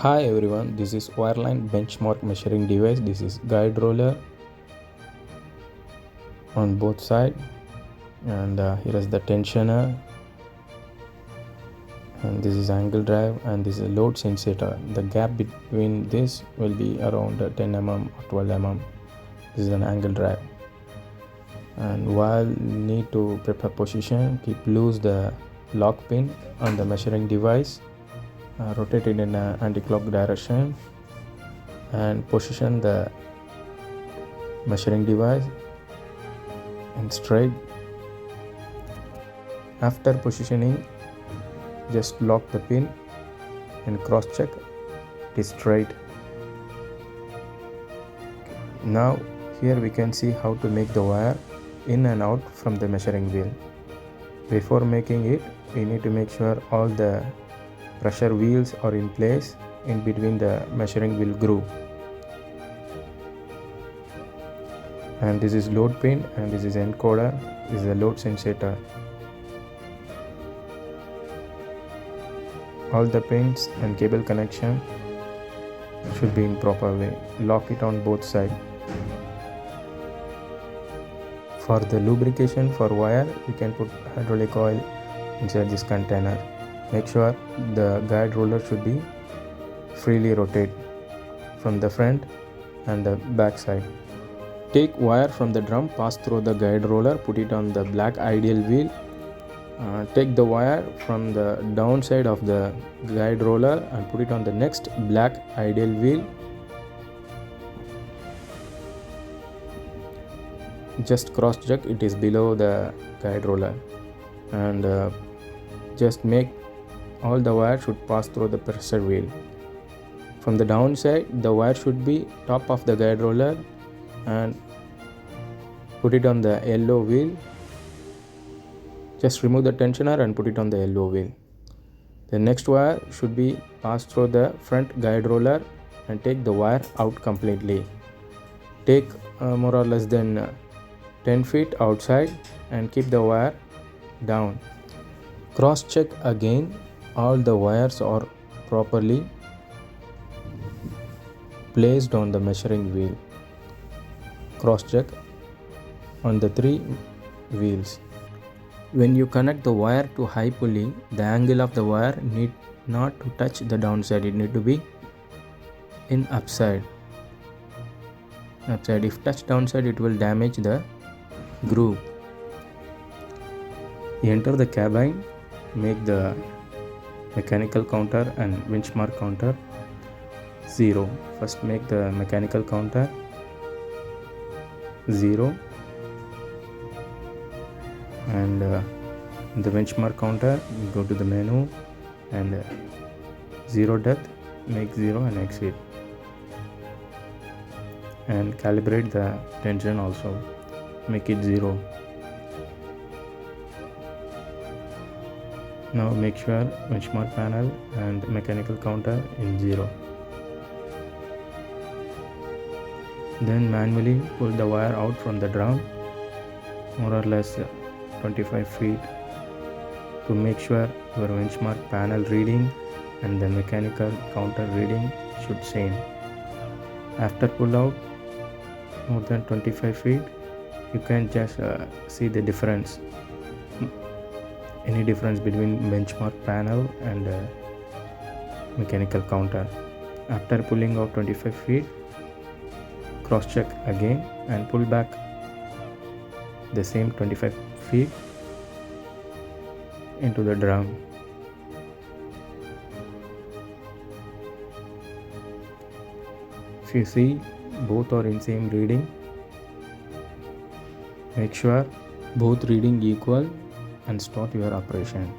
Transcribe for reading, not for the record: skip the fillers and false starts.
Hi everyone, this is Wireline benchmark measuring device. This is guide roller on both sides, and here is the tensioner, and this is angle drive, and this is a load sensor. The gap between this will be around 10 mm or 12 mm. This is an angle drive. And while need to prepare position, keep loose the lock pin on the measuring device, rotate it in an anti-clock direction, and position the measuring device in straight. After positioning, just lock the pin and cross check it is straight. Now here we can see how to make the wire in and out from the measuring wheel. Before making it, we need to make sure all the pressure wheels are in place in between the measuring wheel groove. And this is load pin, and this is encoder. This is a load sensor. All the pins and cable connection should be in proper way. Lock it on both sides. For the lubrication for wire, you can put hydraulic oil inside this container. Make sure the guide roller should be freely rotate from the front and the back side. Take wire from the drum, pass through the guide roller, put it on the black ideal wheel. Take the wire from the downside of the guide roller and put it on the next black ideal wheel. Just cross check it is below the guide roller, and just make all the wire should pass through the pressure wheel. From the downside, the wire should be top of the guide roller, and put it on the yellow wheel. Just remove the tensioner and put it on the yellow wheel. The next wire should be passed through the front guide roller and take the wire out completely. Take more or less than 10 feet outside and keep the wire down. Cross check again all the wires are properly placed on the measuring wheel. Cross check on the 3 wheels. When you connect the wire to high pulley, the angle of the wire need not to touch the downside. It need to be in upside. If touch downside, it will damage the groove. Enter the cabin, make the mechanical counter and benchmark counter 0. First make the mechanical counter 0, and the benchmark counter, go to the menu and 0 depth, make 0 and exit, and calibrate the tension also, make it 0. Now make sure benchmark panel and mechanical counter in 0. Then manually pull the wire out from the drum, more or less 25 feet, to make sure your benchmark panel reading and the mechanical counter reading should same. After pull out more than 25 feet, you can just see the difference, any difference between benchmark panel and mechanical counter. After pulling out 25 feet, cross check again and pull back the same 25 feet into the drum. If you see both are in same reading, make sure both reading equal and start your operation.